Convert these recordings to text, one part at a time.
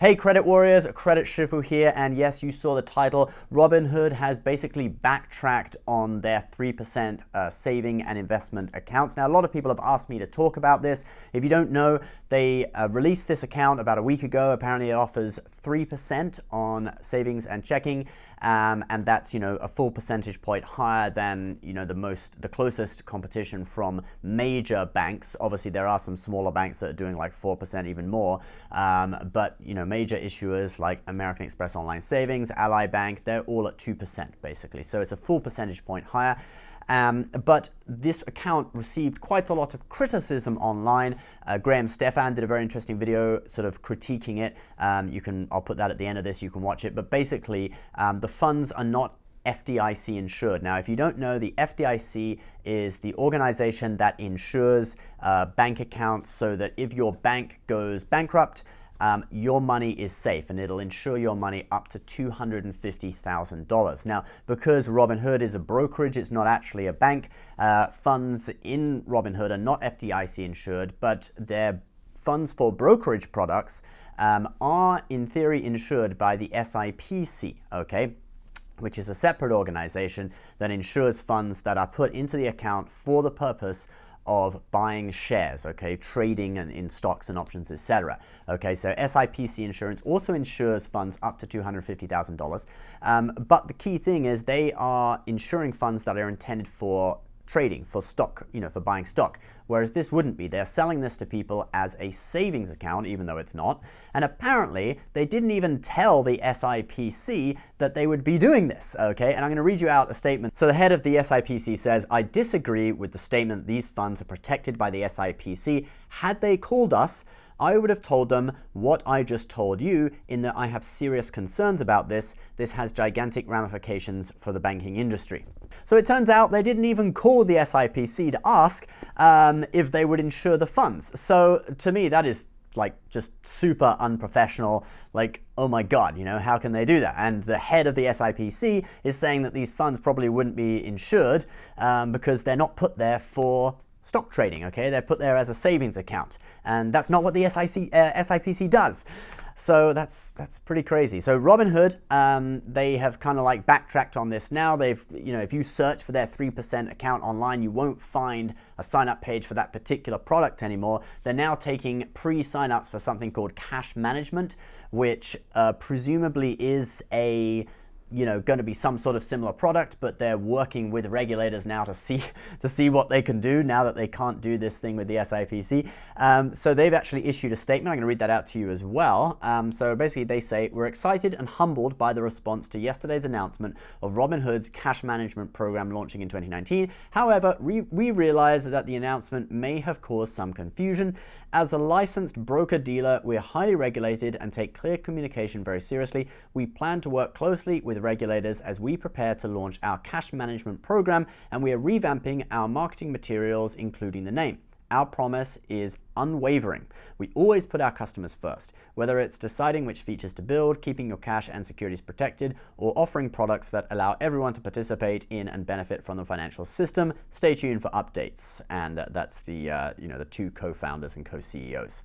Hey credit warriors, Credit Shifu here, and yes, you saw the title. Robinhood has basically backtracked on their 3% saving and investment accounts. Now, a lot of people have asked me to talk about this. If you don't know, they released this account about a week ago. Apparently, it offers 3% on savings and checking, and that's, a full percentage point higher than, the closest competition from major banks. Obviously, there are some smaller banks that are doing like 4%, even more, but major issuers like American Express Online Savings, Ally Bank, they're all at 2% basically. So it's a full percentage point higher. But this account received quite a lot of criticism online. Graham Stefan did a very interesting video sort of critiquing it. I'll put that at the end of this, you can watch it. But basically, the funds are not FDIC insured. Now, if you don't know, the FDIC is the organization that insures bank accounts so that if your bank goes bankrupt, your money is safe, and it'll insure your money up to $250,000. Now, because Robinhood is a brokerage, it's not actually a bank, funds in Robinhood are not FDIC insured, but their funds for brokerage products are in theory insured by the SIPC, okay? Which is a separate organization that insures funds that are put into the account for the purpose of buying shares, okay, trading in stocks and options, etc. Okay, so SIPC Insurance also insures funds up to $250,000, but the key thing is they are insuring funds that are intended for trading, for stock, for buying stock, whereas this wouldn't be. They're selling this to people as a savings account, even though it's not. And apparently, they didn't even tell the SIPC that they would be doing this, okay? And I'm gonna read you out a statement. So the head of the SIPC says, "I disagree with the statement that these funds are protected by the SIPC. Had they called us, I would have told them what I just told you, in that I have serious concerns about this. This has gigantic ramifications for the banking industry." So it turns out they didn't even call the SIPC to ask if they would insure the funds. So to me, that is like just super unprofessional. Like, oh my God, how can they do that? And the head of the SIPC is saying that these funds probably wouldn't be insured because they're not put there for stock trading, okay? They're put there as a savings account, and that's not what the SIPC does. So that's pretty crazy. So Robinhood, they have kind of like backtracked on this now. They've, if you search for their 3% account online, you won't find a sign-up page for that particular product anymore. They're now taking pre-sign-ups for something called cash management, which presumably is going to be some sort of similar product, but they're working with regulators now to see what they can do now that they can't do this thing with the SIPC. So they've actually issued a statement. I'm going to read that out to you as well. So basically they say, "We're excited and humbled by the response to yesterday's announcement of Robinhood's cash management program launching in 2019. However, we realize that the announcement may have caused some confusion. As a licensed broker-dealer, we're highly regulated and take clear communication very seriously. We plan to work closely with regulators as we prepare to launch our cash management program, and we are revamping our marketing materials, including the name. Our promise is unwavering. We always put our customers first, whether it's deciding which features to build, keeping your cash and securities protected, or offering products that allow everyone to participate in and benefit from the financial system. Stay tuned for updates." And that's the the two co-founders and co-CEOs.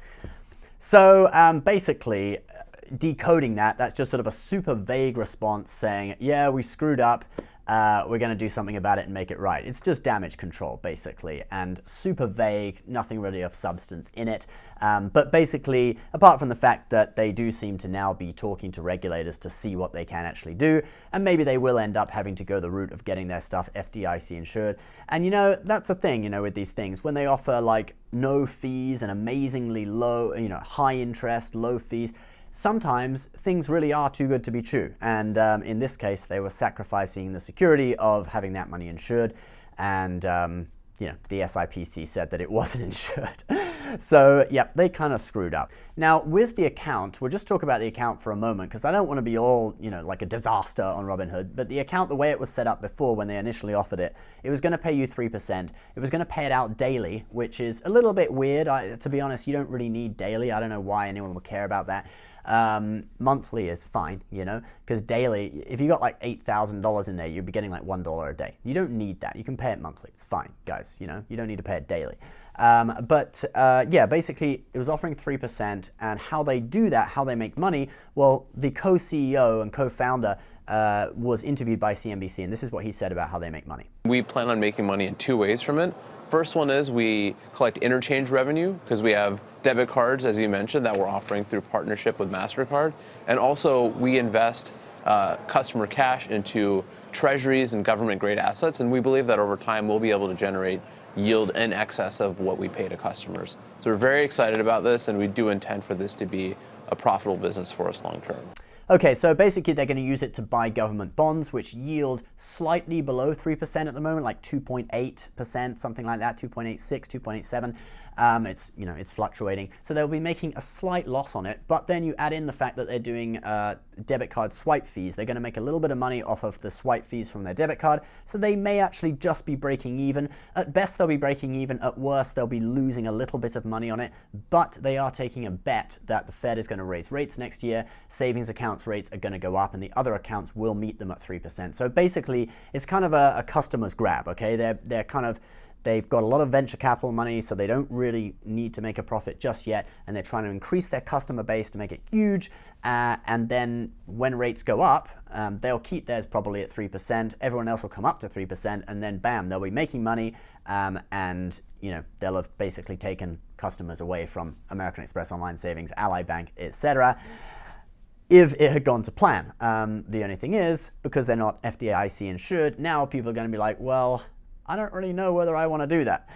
So basically, decoding that's just sort of a super vague response saying, yeah, we screwed up. We're going to do something about it and make it right. It's just damage control, basically, and super vague, nothing really of substance in it. But basically, apart from the fact that they do seem to now be talking to regulators to see what they can actually do, and maybe they will end up having to go the route of getting their stuff FDIC insured. And that's a thing, with these things, when they offer like no fees and amazingly low, high interest, low fees, sometimes things really are too good to be true. And in this case, they were sacrificing the security of having that money insured. And, the SIPC said that it wasn't insured. So, yeah, they kind of screwed up. Now, with the account, we'll just talk about the account for a moment, because I don't want to be all, like a disaster on Robinhood. But the account, the way it was set up before when they initially offered it, it was going to pay you 3%. It was going to pay it out daily, which is a little bit weird. To be honest, you don't really need daily. I don't know why anyone would care about that. Monthly is fine, because daily, if you got like $8,000 in there, you'd be getting like $1 a day. You don't need that. You can pay it monthly. It's fine, guys. You don't need to pay it daily. Yeah, basically it was offering 3%, and how they do that, how they make money, well, the co-CEO and co-founder was interviewed by CNBC, and this is what he said about how they make money. We plan on making money in two ways from it. First one is we collect interchange revenue because we have debit cards, as you mentioned, that we're offering through partnership with MasterCard. And also we invest customer cash into treasuries and government-grade assets, and we believe that over time we'll be able to generate yield in excess of what we pay to customers. So we're very excited about this, and we do intend for this to be a profitable business for us long term. Okay, so basically they're going to use it to buy government bonds, which yield slightly below 3% at the moment, like 2.8%, something like that, 2.86, 2.87. It's fluctuating. So they'll be making a slight loss on it, but then you add in the fact that they're doing debit card swipe fees. They're going to make a little bit of money off of the swipe fees from their debit card, so they may actually just be breaking even. At best, they'll be breaking even. At worst, they'll be losing a little bit of money on it, but they are taking a bet that the Fed is going to raise rates next year. Savings accounts rates are going to go up, and the other accounts will meet them at 3%. So basically, it's kind of a customer's grab, okay? They've got a lot of venture capital money, so they don't really need to make a profit just yet, and they're trying to increase their customer base to make it huge, and then when rates go up, they'll keep theirs probably at 3%, everyone else will come up to 3%, and then bam, they'll be making money, and they'll have basically taken customers away from American Express Online Savings, Ally Bank, etc., if it had gone to plan. The only thing is, because they're not FDIC insured, now people are going to be like, well, I don't really know whether I want to do that.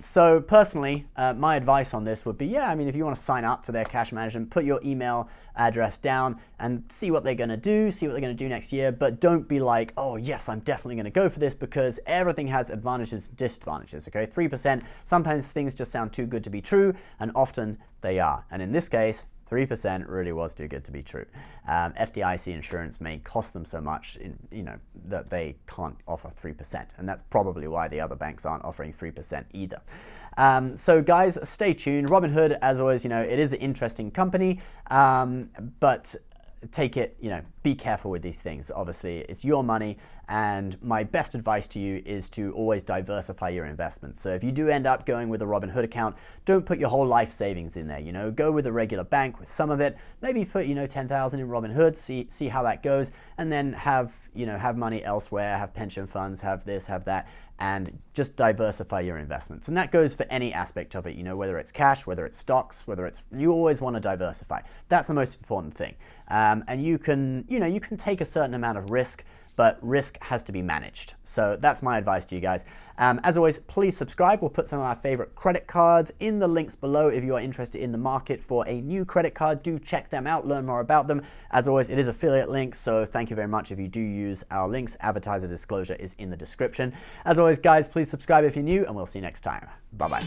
So personally, my advice on this would be, if you want to sign up to their cash management, put your email address down and see what they're going to do, see what they're going to do next year, but don't be like, oh yes, I'm definitely going to go for this, because everything has advantages and disadvantages, okay? 3%, sometimes things just sound too good to be true, and often they are. And in this case, 3% really was too good to be true. FDIC insurance may cost them so much, that they can't offer 3%, and that's probably why the other banks aren't offering 3% either. So guys, stay tuned. Robinhood, as always, it is an interesting company, but take it, be careful with these things. Obviously, it's your money, and my best advice to you is to always diversify your investments. So if you do end up going with a Robinhood account, don't put your whole life savings in there. Go with a regular bank with some of it. Maybe put 10,000 in Robinhood, see how that goes, and then have money elsewhere, have pension funds, have this, have that, and just diversify your investments. And that goes for any aspect of it, whether it's cash, whether it's stocks, you always want to diversify. That's the most important thing. And you can take a certain amount of risk, but risk has to be managed. So that's my advice to you guys. As always, please subscribe. We'll put some of our favorite credit cards in the links below. If you are interested in the market for a new credit card, do check them out, learn more about them. As always, it is affiliate links, so thank you very much if you do use our links. Advertiser disclosure is in the description. As always, guys, please subscribe if you're new, and we'll see you next time. Bye-bye.